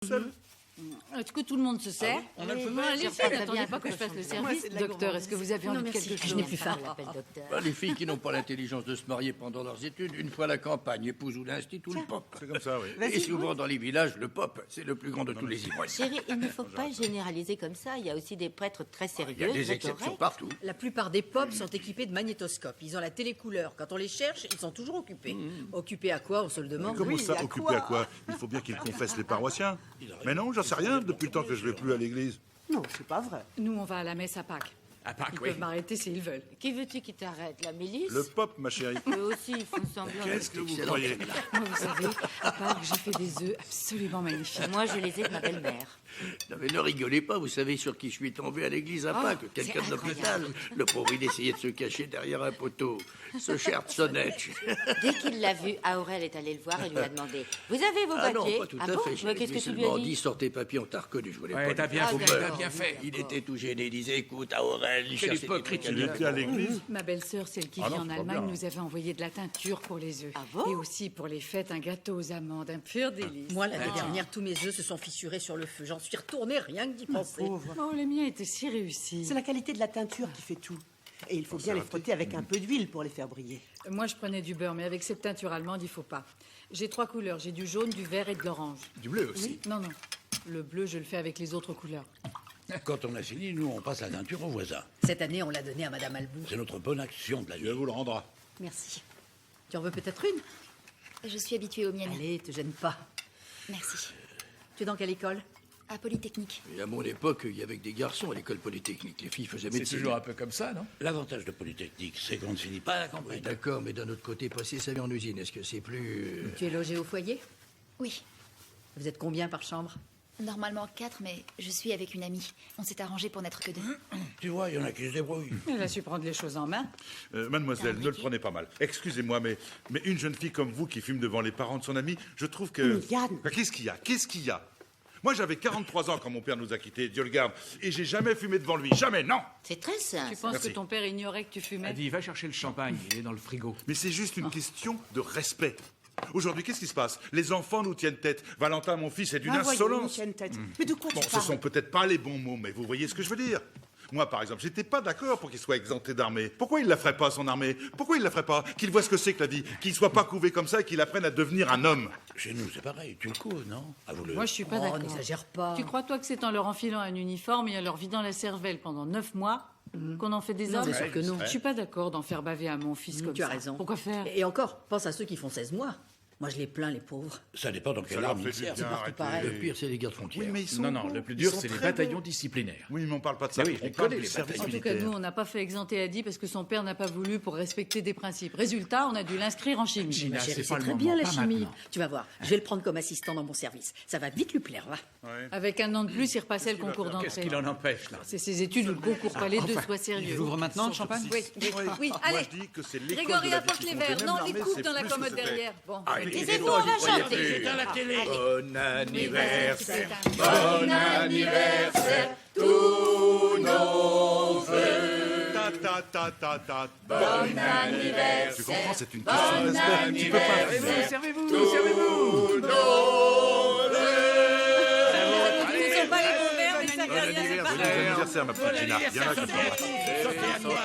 Seul. Est-ce que tout le monde se sert? On a le feu Non, vert. allez-y, n'attendez pas que je fasse le service. c'est de la Docteur, est-ce que vous avez envie de quelque chose? Je n'ai plus faim, l'appel docteur. Bah, les filles qui n'ont pas l'intelligence de se marier pendant leurs études, une fois la campagne, épouse ou l'instit ou le pop. C'est comme ça, oui. Et souvent dans les villages, le pop, c'est le plus grand de tous les ivrognes. Chérie, il ne faut pas généraliser comme ça. Il y a aussi des prêtres très sérieux. Il y a des très exceptions corrects. partout. La plupart des pop sont équipés de magnétoscopes. Ils ont la télécouleur. Quand on les cherche, ils sont toujours occupés. Occupés à quoi, on se le demande? Comment ça, occupé à quoi? Il faut bien qu'ils confessent les paroissiens. Mais non, j'en sais rien depuis le temps que je vais plus à l'église. Non, c'est pas vrai. Nous, on va à la messe à Pâques. À Pâques, Ils oui. peuvent m'arrêter s'ils veulent. Qui veux-tu qui t'arrête? La milice? Le pop, ma chérie. Eux aussi, ils font semblant. Qu'est-ce que vous croyez? Moi, vous savez, à Pâques, j'ai fait des œufs absolument magnifiques. Moi, je les ai de ma belle-mère. Non mais ne rigolez pas, vous savez sur qui je suis tombé à l'église à Pâques. Quelqu'un de c'est l'hôpital. Le pauvre, il essayait de se cacher derrière un poteau. Ce cher Sonnetch. Dès qu'il l'a vu, Aurel est allé le voir et lui a demandé: Vous avez vos Ah non, papiers? pas tout Ah à bon? fait. Mais qu'est-ce que tu lui as dit? Sort tes papiers, on t'a reconnu. Je voulais Ouais, pas t'as le bien dire. fait, Faut t'as pas. bien fait. Il était tout gêné, il disait: écoute, Aurel, il Quel cherchait des hypocrite, trucs à Il dire. était à l'église. Ma belle-sœur, celle qui Ah vit non, en c'est pas Allemagne, bien. nous avait envoyé de la teinture pour les œufs. Ah bon? Et aussi pour les fêtes, un gâteau aux amandes, un pur délice. Moi, l'année dernière, tous mes œufs se sont fissurés sur le feu. J'en suis retournée rien que d'y penser. Pauvre. Oh, les miens étaient si réussis. C'est la qualité de la teinture qui fait tout. Et il faut bien les frotter avec un peu d'huile pour les faire briller. Moi, je prenais du beurre, mais avec cette teinture allemande, il faut pas. J'ai 3 couleurs. J'ai du jaune, du vert et de l'orange. Du bleu aussi. Non, non. Le bleu, je le fais avec les autres couleurs. Quand on a fini, nous, on passe la teinture aux voisins. Cette année, on l'a donné à Madame Albou. C'est notre bonne action de la Dieu nuit. vous le rendra. Merci. Tu en veux peut-être une? Je suis habituée aux miennes. Allez, te gêne pas. Merci. Tu es dans quelle école? À Polytechnique. Et à mon époque, il y avait que des garçons à l'école polytechnique. Les filles faisaient C'est médecine. toujours un peu comme ça, non? L'avantage de Polytechnique, c'est qu'on ne finit pas à la Oui, campagne. d'accord, mais d'un autre côté, passer sa vie en usine, est-ce que c'est plus... Tu es logé au foyer? Oui. Vous êtes combien par chambre? Normalement 4, mais je suis avec une amie. On s'est arrangé pour n'être que 2. Tu vois, il y en a qui se débrouillent. Elle a su prendre les choses en main. Mademoiselle, ne le prenez pas mal. Excusez-moi, mais une jeune fille comme vous qui fume devant les parents de son ami, je trouve que... Mais Yann. Bah, qu'est-ce qu'il y a? Qu'est-ce qu'il y a? Moi, j'avais 43 ans quand mon père nous a quittés, Dieu le garde, et j'ai jamais fumé devant lui. Jamais, non! C'est très sain. Tu penses Merci. que ton père ignorait que tu fumais? Adi, va chercher le champagne, il est dans le frigo. Mais c'est juste une question de respect. Aujourd'hui, qu'est-ce qui se passe? Les enfants nous tiennent tête. Valentin, mon fils, est d'une Ah, voyons, insolence. tiens une tête. Mais de quoi Bon, tu ce parles? sont peut-être pas les bons mots, mais vous voyez ce que je veux dire. Moi, par exemple, j'étais pas d'accord pour qu'il soit exempté d'armée. Pourquoi il la ferait pas, son armée? Pourquoi il la ferait pas? Qu'il voit ce que c'est que la vie, qu'il soit pas couvé comme ça et qu'il apprenne à devenir un homme. Chez nous, c'est pareil. Tu le couves, non? À vous le... Moi, je suis pas Oh, d'accord. n'exagère pas. Tu crois, toi, que c'est en leur enfilant un uniforme et en leur vidant la cervelle pendant 9 mois qu'on en fait des hommes? c'est sûr que non. Je suis pas d'accord d'en faire baver à mon fils comme Tu as ça. raison. Pourquoi faire? Et encore, pense à ceux qui font 16 mois. Moi, je les plains, les pauvres. Ça dépend dans Ça quelle leur arme fait ils du servent. bien, partout arrêtez. pareil. Le pire, c'est les gardes frontières. Oui, mais ils sont Non, non, bons. le plus Ils dur, sont c'est les très bataillons bons. disciplinaires. Oui, mais on parle pas de ça. Mais oui, on je parle connais du les service En tout cas, militaire. nous, on n'a pas fait exempter Adi parce que son père n'a pas voulu pour respecter des principes. Résultat, on a dû l'inscrire en chimie. Gina, Ma chérie, c'est c'est pas le très moment, bien la pas chimie. maintenant. Tu vas voir, je vais le prendre comme assistant dans mon service. Ça va vite lui plaire, va. Avec 1 an de plus, il repassait le concours Qu'est-ce d'entrée. qu'il en empêche, là? C'est ces études où le concours palais 2 soit sérieux. J'ouvre maintenant le champagne? Oui, oui, oui. Moi, Allez, je dis que c'est l'école Grégory, de la vie apporte qui les compte. verres. Et même Non, les l'armée, coupes c'est dans la plus que commode c'était. derrière. Bon, Taisez-vous, on va chanter. Bon anniversaire, Bon anniversaire, tous nos vœux. Ta, ta, ta, ta, ta. Bon anniversaire. Tu comprends, c'est une question de respect. Tu peux pas... Servez-vous, servez-vous! Ils sont pas les bons verres, mais sa carrière, c'est Bon pareil. anniversaire, ma petite Gina. Viens là, comme ça. Sortez à toi.